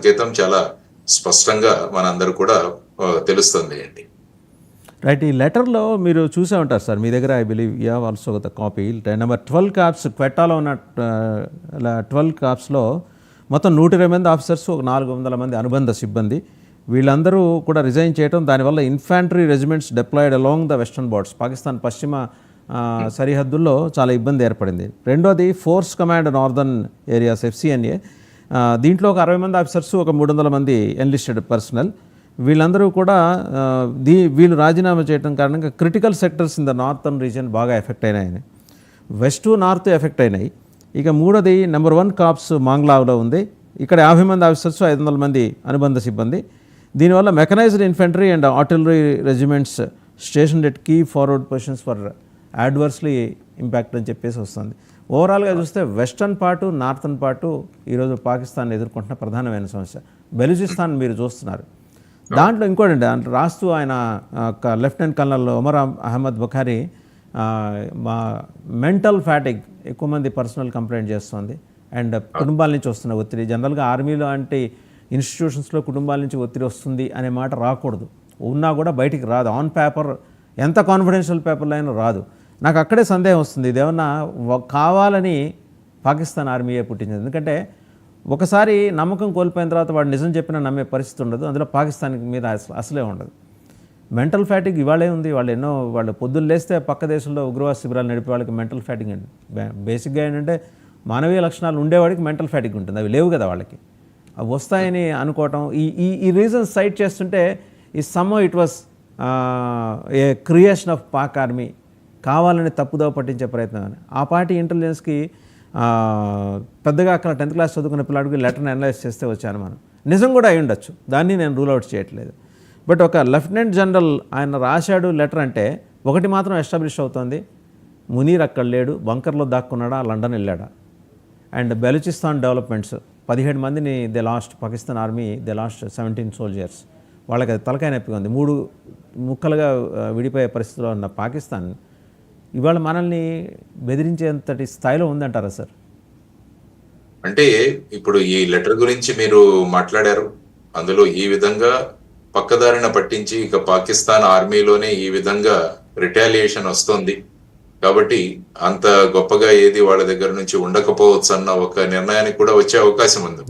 సంకేతం చాలా స్పష్టంగా మనందరూ కూడా తెలుస్తుంది అండి. రైట్. ఈ లెటర్లో మీరు చూసే ఉంటారు సార్, మీ దగ్గర I believe you have also the copy. Number 12 cops క్వెట్టాలో ఉన్న 12 కాప్స్లో మొత్తం 120 మంది ఆఫీసర్స్, ఒక 400 మంది అనుబంధ సిబ్బంది, వీళ్ళందరూ కూడా రిజైన్ చేయడం, దానివల్ల infantry regiments deployed along the western borders, Pakistan పశ్చిమ సరిహద్దుల్లో చాలా ఇబ్బంది ఏర్పడింది. రెండోది force command northern areas FCNA, దీంట్లో ఒక 60 మంది ఆఫీసర్స్, ఒక 300 మంది ఎన్లిస్టెడ్ పర్సనల్, వీళ్ళందరూ కూడా వీళ్ళు రాజీనామా చేయడం కారణంగా critical sectors in the northern region బాగా ఎఫెక్ట్ అయినాయి, వెస్ట్ నార్త్ ఎఫెక్ట్ అయినాయి. ఇక మూడోది నెంబర్ 1 కాప్స్ మాంగ్లావ్లో ఉంది. ఇక్కడ 50 మంది ఆఫీసర్స్, 500 మంది అనుబంధ సిబ్బంది. దీనివల్ల mechanised infantry and artillery regiments station at key forward positions for adversely impact అని చెప్పేసి వస్తుంది. ఓవరాల్గా చూస్తే వెస్టర్న్ పార్టు, నార్థన్ పార్టు ఈరోజు పాకిస్తాన్ ఎదుర్కొంటున్న ప్రధానమైన సమస్య. బెలూచిస్తాన్ మీరు చూస్తున్నారు. దాంట్లో ఇంకోటండి, అంటే రాస్తూ ఆయన లెఫ్టినెంట్ కల్నల్ ఒమర్ అహ్మద్ బుఖారీ, మా మెంటల్ ఫ్యాటిక్ ఎక్కువ మంది పర్సనల్ కంప్లైంట్ చేస్తుంది, అండ్ కుటుంబాల నుంచి వస్తున్న ఒత్తిడి. జనరల్గా ఆర్మీలో అంటే ఇన్స్టిట్యూషన్స్లో కుటుంబాల నుంచి ఒత్తిడి వస్తుంది అనే మాట రాకూడదు, ఉన్నా కూడా బయటికి రాదు. ఆన్ పేపర్ ఎంత కాన్ఫిడెన్షియల్ పేపర్లో అయినా రాదు. నాకు అక్కడే సందేహం వస్తుంది, ఇదేమన్నా కావాలని పాకిస్తాన్ ఆర్మీయే పుట్టించింది. ఎందుకంటే ఒకసారి నమ్మకం కోల్పోయిన తర్వాత వాడు నిజం చెప్పినా నమ్మే పరిస్థితి ఉండదు, అందులో పాకిస్తాన్ మీద అసలే ఉండదు. మెంటల్ ఫ్యాటిక్ ఇవాళే ఉంది. వాళ్ళు పొద్దున్న లేస్తే పక్క దేశంలో ఉగ్రవాద శిబిరాలు నడిపే వాళ్ళకి మెంటల్ ఫ్యాటిక్ అండి. బేసిక్గా ఏంటంటే మానవీయ లక్షణాలు ఉండేవాడికి మెంటల్ ఫ్యాటిక్ ఉంటుంది, అవి లేవు కదా వాళ్ళకి. అవి వస్తాయని అనుకోవటం, ఈ రీజన్స్ సైట్ చేస్తుంటే ఈ somehow it was a creation of Pak army, కావాలని తప్పుదోవ పట్టించే ప్రయత్నం అని. ఆ పార్టీ ఇంటెలిజెన్స్కి పెద్దగా అక్కడ 10th క్లాస్ చదువుకున్న పిల్లాడికి లెటర్ని అనలైజ్ చేస్తే వచ్చాను మనం. నిజం కూడా అయి ఉండొచ్చు, దాన్ని నేను రూల్ అవుట్ చేయట్లేదు. బట్ ఒక లెఫ్టినెంట్ జనరల్ ఆయన రాశాడు లెటర్ అంటే ఒకటి మాత్రం ఎస్టాబ్లిష్ అవుతుంది, మునీర్ అక్కడ లేడు, బంకర్లో దాక్కున్నాడా, లండన్ వెళ్ళాడా. అండ్ బెలూచిస్తాన్ డెవలప్మెంట్స్ 17 మందిని పాకిస్తాన్ ఆర్మీ లాస్ట్ 17 సోల్జర్స్. వాళ్ళకి అది తలకాయ నొప్పిగా ఉంది. 3 ముక్కలుగా విడిపోయే పరిస్థితిలో ఉన్న పాకిస్తాన్ ఇవాళ మనల్ని బెదిరించేంతటి స్థాయిలో ఉందంటారా సార్? అంటే ఇప్పుడు ఈ లెటర్ గురించి మీరు మాట్లాడారు, అందులో ఈ విధంగా పక్కదారిన పట్టించి ఇక పాకిస్తాన్ ఆర్మీలోనే ఈ విధంగా రిటాలియేషన్ వస్తుంది కాబట్టి అంత గొప్పగా ఏది వాళ్ళ దగ్గర నుంచి ఉండకపోవచ్చు అన్న ఒక నిర్ణయానికి కూడా వచ్చే అవకాశం ఉంది.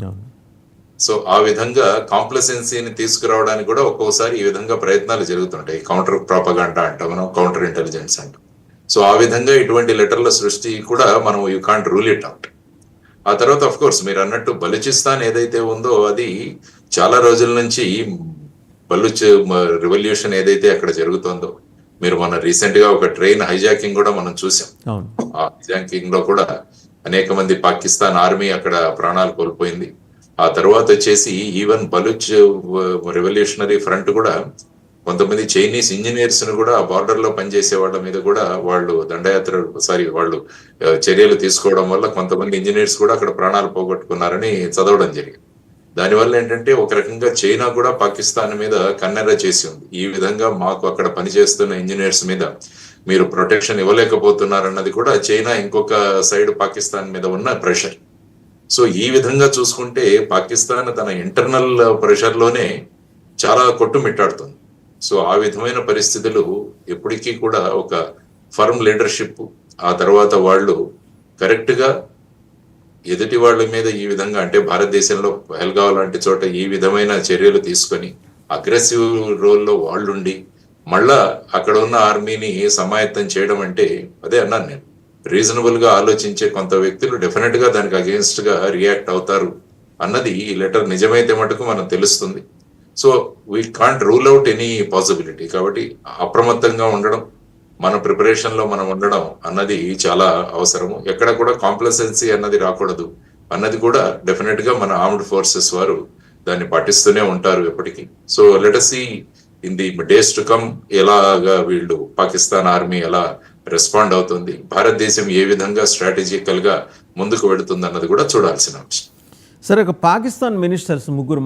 సో ఆ విధంగా కాంప్లసెన్సీని తీసుకురావడానికి కూడా ఒక్కోసారి ఈ విధంగా ప్రయత్నాలు జరుగుతుంటాయి. కౌంటర్ ప్రాపగాండా అంటాం మనం, కౌంటర్ ఇంటెలిజెన్స్ అంటాం. సో ఆ విధంగా ఇటువంటి లెటర్ల సృష్టి కూడా మనం you can't rule it out. ఆ తర్వాత ఆఫ్ కోర్స్ మీరు అన్నట్టు బలూచిస్తాన్ ఏదైతే ఉందో అది చాలా రోజుల నుంచి బలూచ్ రివల్యూషన్ ఏదైతే అక్కడ జరుగుతుందో, మీరు మన రీసెంట్ గా ఒక ట్రైన్ హైజాకింగ్ కూడా మనం చూసాం. ఆ హైజాకింగ్ లో కూడా అనేక మంది పాకిస్తాన్ ఆర్మీ అక్కడ ప్రాణాలు కోల్పోయింది. ఆ తర్వాత వచ్చేసి ఈవెన్ బలూచ్ రెవల్యూషనరీ ఫ్రంట్ కూడా కొంతమంది చైనీస్ ఇంజనీర్స్ ను కూడా ఆ బార్డర్ లో పనిచేసే వాళ్ళ మీద కూడా వాళ్ళు వాళ్ళు చర్యలు తీసుకోవడం వల్ల కొంతమంది ఇంజనీర్స్ కూడా అక్కడ ప్రాణాలు పోగొట్టుకున్నారని చదవడం జరిగింది. దానివల్ల ఏంటంటే ఒక రకంగా చైనా కూడా పాకిస్తాన్ మీద కన్నెర్ర చేసి ఉంది. ఈ విధంగా మాకు అక్కడ పనిచేస్తున్న ఇంజనీర్స్ మీద మీరు ప్రొటెక్షన్ ఇవ్వలేకపోతున్నారన్నది కూడా చైనా ఇంకొక సైడ్ పాకిస్తాన్ మీద ఉన్న ప్రెషర్. సో ఈ విధంగా చూసుకుంటే పాకిస్తాన్ తన ఇంటర్నల్ ప్రెషర్ లోనే చాలా కొట్టుమిట్టాడుతుంది. సో ఆ విధమైన పరిస్థితులు ఎప్పటికీ కూడా ఒక ఫర్మ్ లీడర్షిప్, ఆ తర్వాత వాళ్ళు కరెక్ట్ గా ఎదుటి వాళ్ళ మీద ఈ విధంగా, అంటే భారతదేశంలో పహల్గావ్ లాంటి చోట ఈ విధమైన చర్యలు తీసుకొని అగ్రెసివ్ రోల్లో వాళ్ళుండి మళ్ళా అక్కడ ఉన్న ఆర్మీని సమాయత్తం చేయడం అంటే, అదే అన్నాను నేను, రీజనబుల్ గా ఆలోచించే కొంత వ్యక్తులు డెఫినెట్ గా దానికి అగేన్స్ట్ గా రియాక్ట్ అవుతారు అన్నది ఈ లెటర్ నిజమైతే మటుకు మనం తెలుస్తుంది. So we can't rule out any possibility. కాబట్టి అప్రమత్తంగా ఉండడం, మన ప్రిపరేషన్ లో మనం ఉండడం అన్నది చాలా అవసరము. ఎక్కడ కూడా కాంప్లసెన్సీ అన్నది రాకూడదు అన్నది కూడా డెఫినెట్ గా మన ఆర్మ్డ్ ఫోర్సెస్ వారు దాన్ని పాటిస్తూనే ఉంటారు ఎప్పటికీ. So let us see in the days to come ఎలాగా వీళ్ళు పాకిస్తాన్ ఆర్మీ ఎలా రెస్పాండ్ అవుతుంది, భారతదేశం ఏ విధంగా స్ట్రాటజికల్ గా ముందుకు వెళుతుంది అన్నది కూడా చూడాల్సిన అంశం. సరే, ఒక పాకిస్తాన్ మినిస్టర్స్ 3